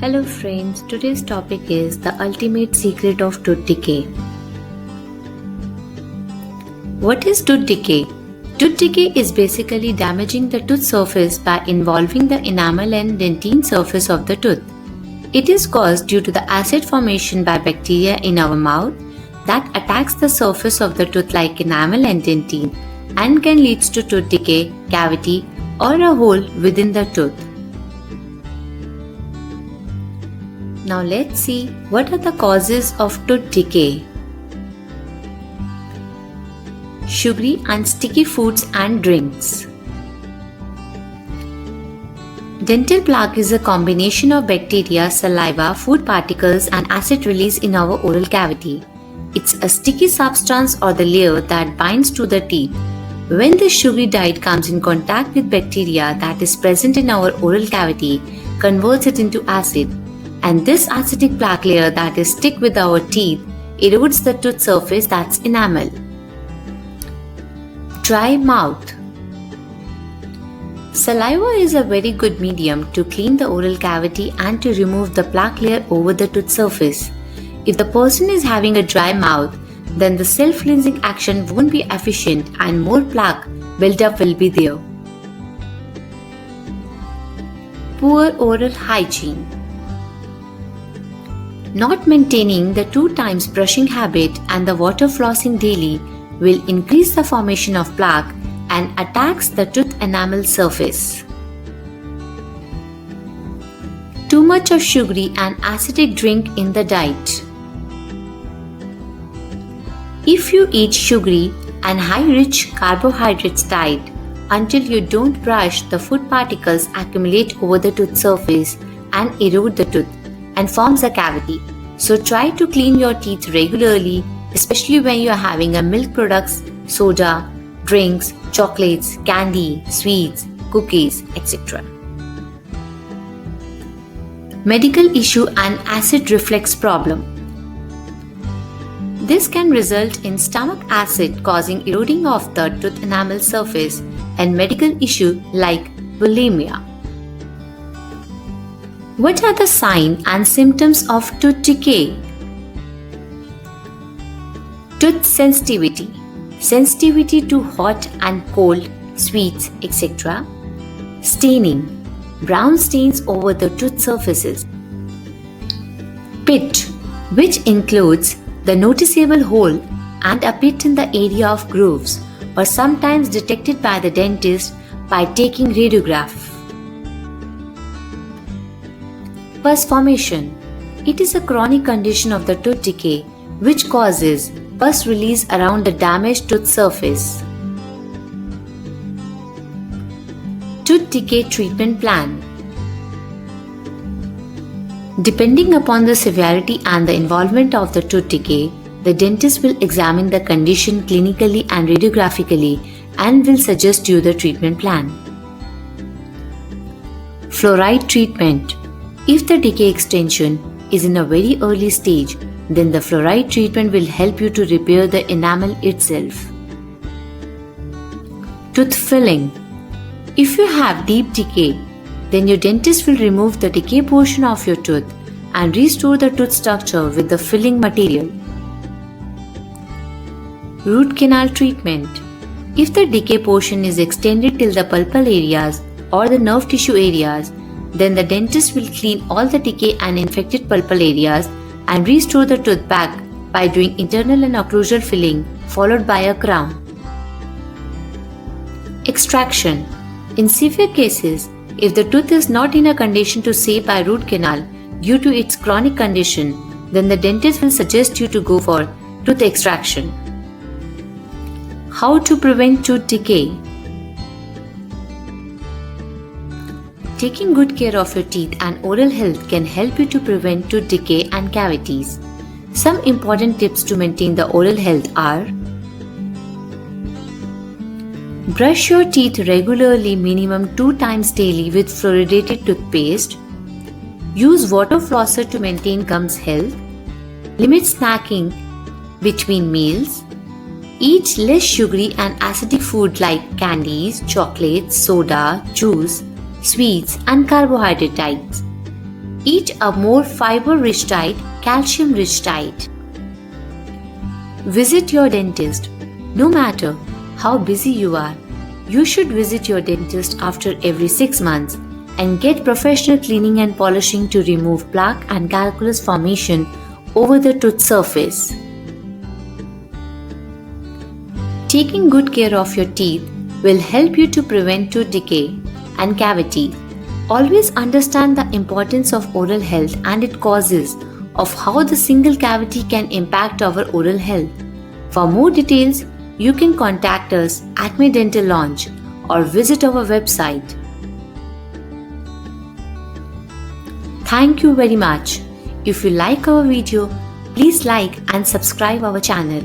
Hello friends, today's topic is the ultimate secret of tooth decay. What is tooth decay? Tooth decay is basically damaging the tooth surface by involving the enamel and dentine surface of the tooth. It is caused due to the acid formation by bacteria in our mouth that attacks the surface of the tooth like enamel and dentine and can lead to tooth decay, cavity, or a hole within the tooth. Now let's see what are the causes of tooth decay. Sugary and sticky foods and drinks. Dental plaque is a combination of bacteria, saliva, food particles and acid release in our oral cavity. It's a sticky substance or the layer that binds to the teeth. When the sugary diet comes in contact with bacteria that is present in our oral cavity, converts it into acid. And this acidic plaque layer that is stick with our teeth erodes the tooth surface that's enamel. Dry mouth. Saliva is a very good medium to clean the oral cavity and to remove the plaque layer over the tooth surface. If the person is having a dry mouth, then the self-cleansing action won't be efficient and more plaque buildup will be there. Poor oral hygiene. Not maintaining the 2 times brushing habit and the water flossing daily will increase the formation of plaque and attacks the tooth enamel surface. Too much of sugary and acidic drink in the diet. If you eat sugary and high-rich carbohydrates diet until you don't brush, the food particles accumulate over the tooth surface and erode the tooth and forms a cavity. So try to clean your teeth regularly, especially when you are having a milk products, soda, drinks, chocolates, candy, sweets, cookies, etc. Medical issue and acid reflux problem. This can result in stomach acid causing eroding of the tooth enamel surface and medical issue like bulimia. What are the signs and symptoms of tooth decay? Tooth sensitivity. Sensitivity to hot and cold, sweets, etc. Staining. Brown stains over the tooth surfaces. Pit, which includes the noticeable hole and a pit in the area of grooves, or sometimes detected by the dentist by taking radiograph. Pus formation. It is a chronic condition of the tooth decay which causes pus release around the damaged tooth surface. Tooth decay treatment plan. Depending upon the severity and the involvement of the tooth decay, the dentist will examine the condition clinically and radiographically and will suggest you the treatment plan. Fluoride treatment. If the decay extension is in a very early stage, then the fluoride treatment will help you to repair the enamel itself. Tooth filling. If you have deep decay, then your dentist will remove the decay portion of your tooth and restore the tooth structure with the filling material. Root canal treatment. If the decay portion is extended till the pulpal areas or the nerve tissue areas, then the dentist will clean all the decay and infected pulpal areas and restore the tooth back by doing internal and occlusal filling followed by a crown. Extraction. In severe cases, if the tooth is not in a condition to save by root canal due to its chronic condition, then the dentist will suggest you to go for tooth extraction. How to prevent tooth decay? Taking good care of your teeth and oral health can help you to prevent tooth decay and cavities. Some important tips to maintain the oral health are: brush your teeth regularly, minimum 2 times daily with fluoridated toothpaste. Use water flosser to maintain gums health. Limit snacking between meals. Eat less sugary and acidic food like candies, chocolates, soda, juice, sweets and carbohydrate diets. Eat a more fiber-rich diet, calcium-rich diet. Visit your dentist. No matter how busy you are, you should visit your dentist after every 6 months and get professional cleaning and polishing to remove plaque and calculus formation over the tooth surface. Taking good care of your teeth will help you to prevent tooth decay and cavity. Always understand the importance of oral health and its causes of how the single cavity can impact our oral health. For more details, you can contact us at Acme Dental Lounge or visit our website. Thank you very much. If you like our video, please like and subscribe our channel.